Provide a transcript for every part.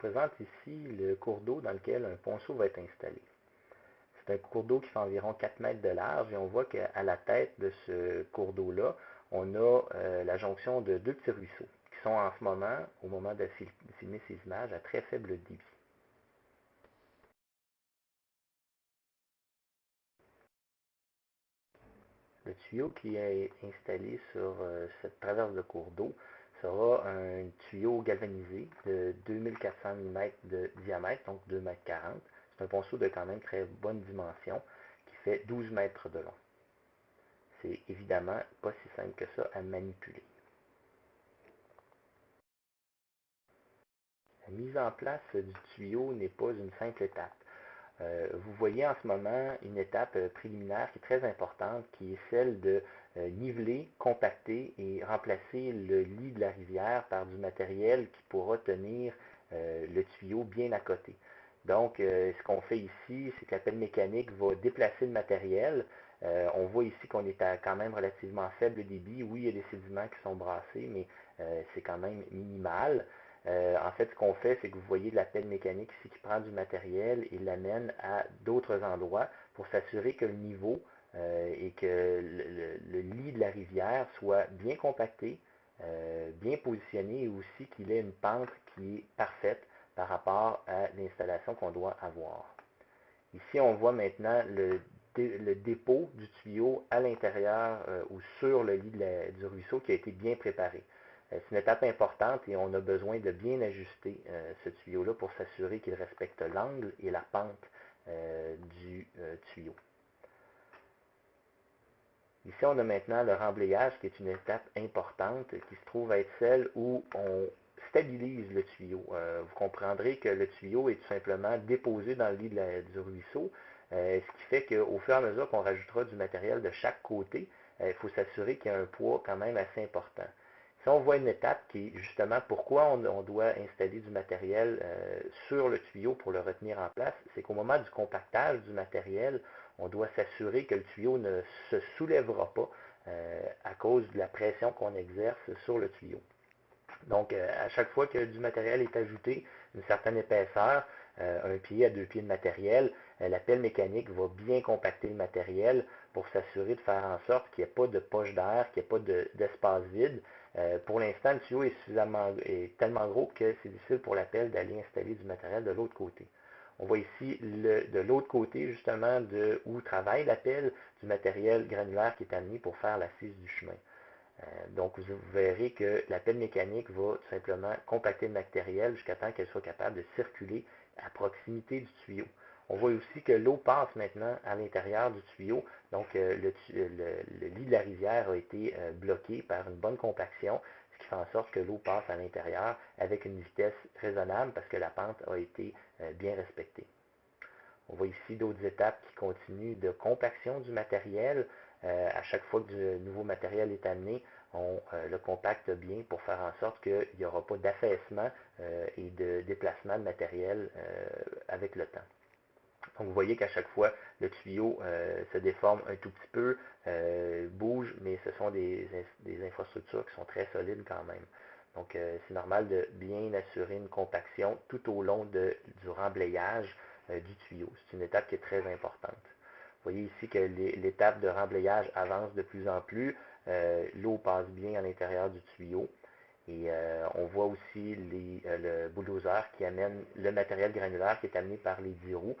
présente ici le cours d'eau dans lequel un ponceau va être installé. C'est un cours d'eau qui fait environ 4 mètres de large et on voit qu'à la tête de ce cours d'eau-là, on a la jonction de deux petits ruisseaux qui sont en ce moment, au moment de filmer ces images, à très faible débit. Le tuyau qui est installé sur cette traverse de cours d'eau sera un tuyau galvanisé de 2400 mm de diamètre, donc 2,40 m. C'est un ponceau de quand même très bonne dimension qui fait 12 mètres de long. C'est évidemment pas si simple que ça à manipuler. La mise en place du tuyau n'est pas une simple étape. Vous voyez en ce moment une étape préliminaire qui est très importante, qui est celle de niveler, compacter et remplacer le lit de la rivière par du matériel qui pourra tenir le tuyau bien à côté. Donc, ce qu'on fait ici, c'est que la pelle mécanique va déplacer le matériel. On voit ici qu'on est à quand même relativement faible débit. Oui, il y a des sédiments qui sont brassés, mais c'est quand même minimal. En fait, ce qu'on fait, c'est que vous voyez de la pelle mécanique ici qui prend du matériel et l'amène à d'autres endroits pour s'assurer que le niveau et que le lit de la rivière soit bien compacté, bien positionné et aussi qu'il ait une pente qui est parfaite par rapport à l'installation qu'on doit avoir. Ici, on voit maintenant le dépôt du tuyau à l'intérieur ou sur le lit du ruisseau qui a été bien préparé. C'est une étape importante et on a besoin de bien ajuster ce tuyau-là pour s'assurer qu'il respecte l'angle et la pente du tuyau. Ici, on a maintenant le remblayage qui est une étape importante qui se trouve être celle où on stabilise le tuyau. Vous comprendrez que le tuyau est tout simplement déposé dans le lit du ruisseau, ce qui fait qu'au fur et à mesure qu'on rajoutera du matériel de chaque côté, il faut s'assurer qu'il y a un poids quand même assez important. Si on voit une étape qui est justement pourquoi on doit installer du matériel sur le tuyau pour le retenir en place, c'est qu'au moment du compactage du matériel, on doit s'assurer que le tuyau ne se soulèvera pas à cause de la pression qu'on exerce sur le tuyau. Donc, à chaque fois que du matériel est ajouté, une certaine épaisseur, un pied à deux pieds de matériel, la pelle mécanique va bien compacter le matériel pour s'assurer de faire en sorte qu'il n'y ait pas de poche d'air, qu'il n'y ait pas d'espace vide. Pour l'instant, le tuyau est tellement gros que c'est difficile pour la pelle d'aller installer du matériel de l'autre côté. On voit ici de l'autre côté, justement, de où travaille la pelle, du matériel granulaire qui est amené pour faire l'assise du chemin. Donc, vous verrez que la pelle mécanique va tout simplement compacter le matériel jusqu'à temps qu'elle soit capable de circuler à proximité du tuyau. On voit aussi que l'eau passe maintenant à l'intérieur du tuyau, donc le lit de la rivière a été bloqué par une bonne compaction, ce qui fait en sorte que l'eau passe à l'intérieur avec une vitesse raisonnable parce que la pente a été bien respectée. On voit ici d'autres étapes qui continuent de compaction du matériel. À chaque fois que du nouveau matériel est amené, on le compacte bien pour faire en sorte qu'il n'y aura pas d'affaissement et de déplacement de matériel avec le temps. Donc vous voyez qu'à chaque fois, le tuyau se déforme un tout petit peu, bouge, mais ce sont des infrastructures qui sont très solides quand même. Donc c'est normal de bien assurer une compaction tout au long du remblayage du tuyau. C'est une étape qui est très importante. Vous voyez ici que l'étape de remblayage avance de plus en plus. L'eau passe bien à l'intérieur du tuyau. Et on voit aussi le bulldozer qui amène le matériel granulaire qui est amené par les 10 roues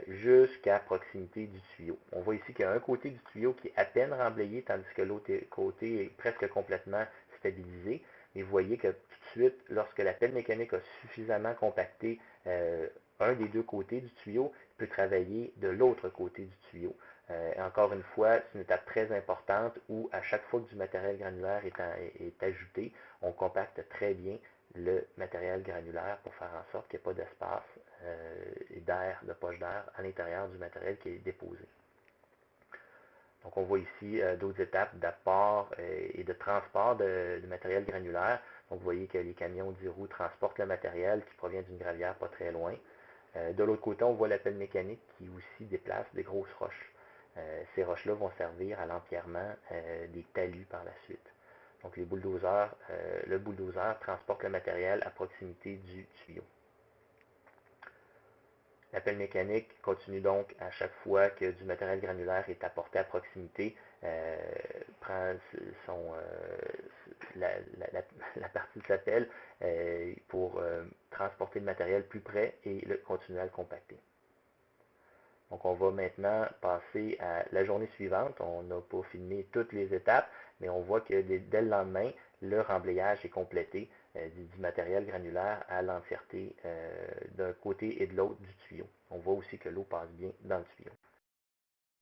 jusqu'à proximité du tuyau. On voit ici qu'il y a un côté du tuyau qui est à peine remblayé, tandis que l'autre côté est presque complètement stabilisé. Et vous voyez que tout de suite, lorsque la pelle mécanique a suffisamment compacté un des deux côtés du tuyau, il peut travailler de l'autre côté du tuyau. Encore une fois, c'est une étape très importante où à chaque fois que du matériel granulaire est ajouté, on compacte très bien le matériel granulaire pour faire en sorte qu'il n'y ait pas d'espace et d'air, de poche d'air à l'intérieur du matériel qui est déposé. Donc on voit ici d'autres étapes d'apport et de transport de matériel granulaire. Donc vous voyez que les camions 10 roues transportent le matériel qui provient d'une gravière pas très loin. De l'autre côté, on voit la pelle mécanique qui aussi déplace des grosses roches. Ces roches-là vont servir à l'empierrement des talus par la suite. Donc le bulldozer transporte le matériel à proximité du tuyau. L'appel mécanique continue donc à chaque fois que du matériel granulaire est apporté à proximité, prend la, la, la, partie de sa pelle pour transporter le matériel plus près et continuer à le compacter. Donc on va maintenant passer à la journée suivante. On n'a pas filmé toutes les étapes, mais on voit que dès le lendemain, le remblayage est complété du matériel granulaire à l'entièreté d'un côté et de l'autre du tuyau. On voit aussi que l'eau passe bien dans le tuyau.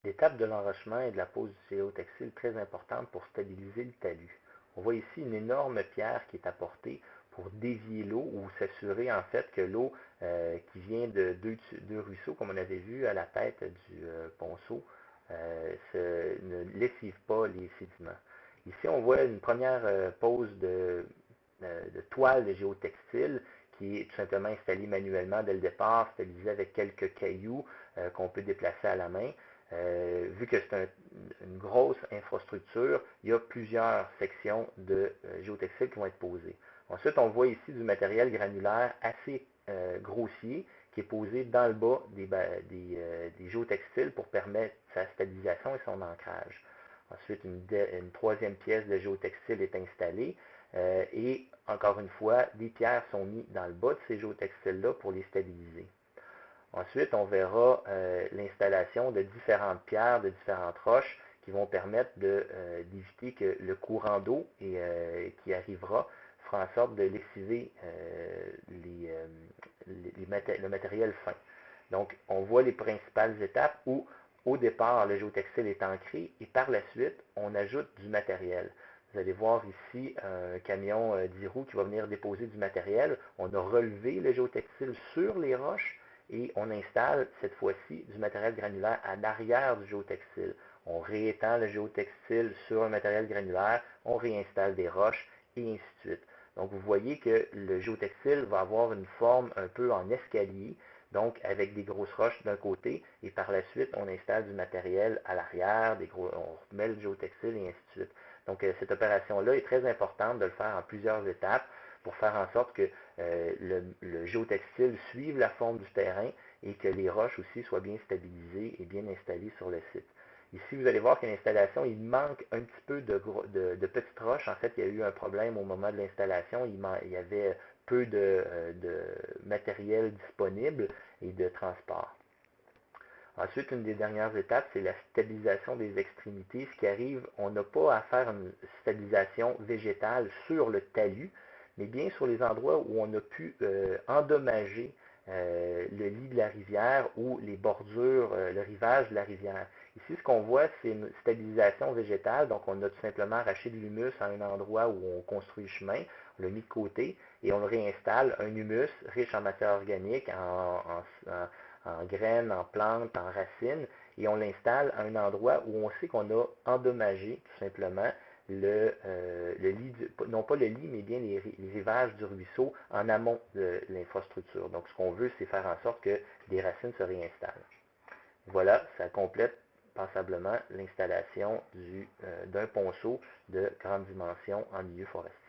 L'étape de l'enrochement et de la pose du géotextile est très importante pour stabiliser le talus. On voit ici une énorme pierre qui est apportée pour dévier l'eau ou s'assurer en fait que l'eau qui vient de deux ruisseaux, comme on avait vu à la tête du ponceau, ne lessive pas les sédiments. Ici, on voit une première pose de toile de géotextile qui est tout simplement installée manuellement dès le départ, stabilisée avec quelques cailloux qu'on peut déplacer à la main. Vu que c'est une grosse infrastructure, il y a plusieurs sections de géotextile qui vont être posées. Ensuite, on voit ici du matériel granulaire assez grossier qui est posé dans le bas des géotextiles pour permettre sa stabilisation et son ancrage. Ensuite, une troisième pièce de géotextile est installée et encore une fois, des pierres sont mises dans le bas de ces géotextiles-là pour les stabiliser. Ensuite, on verra l'installation de différentes pierres, de différentes roches qui vont permettre d'éviter que le courant d'eau qui arrivera fera en sorte de lessiver le matériel fin. Donc, on voit les principales étapes où, au départ, le géotextile est ancré et par la suite, on ajoute du matériel. Vous allez voir ici un camion 10 roues qui va venir déposer du matériel. On a relevé le géotextile sur les roches et on installe cette fois-ci du matériel granulaire à l'arrière du géotextile. On réétend le géotextile sur un matériel granulaire, on réinstalle des roches et ainsi de suite. Donc vous voyez que le géotextile va avoir une forme un peu en escalier, donc avec des grosses roches d'un côté, et par la suite on installe du matériel à l'arrière, on remet le géotextile et ainsi de suite. Donc cette opération-là est très importante de le faire en plusieurs étapes pour faire en sorte que le géotextile suive la forme du terrain et que les roches aussi soient bien stabilisées et bien installées sur le site. Ici, vous allez voir que l'installation, il manque un petit peu de petites roches. En fait, il y a eu un problème au moment de l'installation. Il y avait peu de matériel disponible et de transport. Ensuite, une des dernières étapes, c'est la stabilisation des extrémités. Ce qui arrive, on n'a pas à faire une stabilisation végétale sur le talus, mais bien sur les endroits où on a pu endommager le lit de la rivière ou les bordures, le rivage de la rivière. Ici, ce qu'on voit, c'est une stabilisation végétale. Donc, on a tout simplement arraché de l'humus à un endroit où on construit le chemin, on l'a mis de côté et on le réinstalle, un humus riche en matière organique, en graines, en plantes, en racines, et on l'installe à un endroit où on sait qu'on a endommagé tout simplement le lit, non pas le lit, mais bien les rivages du ruisseau en amont de l'infrastructure. Donc ce qu'on veut, c'est faire en sorte que des racines se réinstallent. Voilà, ça complète passablement l'installation d'un ponceau de grande dimension en milieu forestier.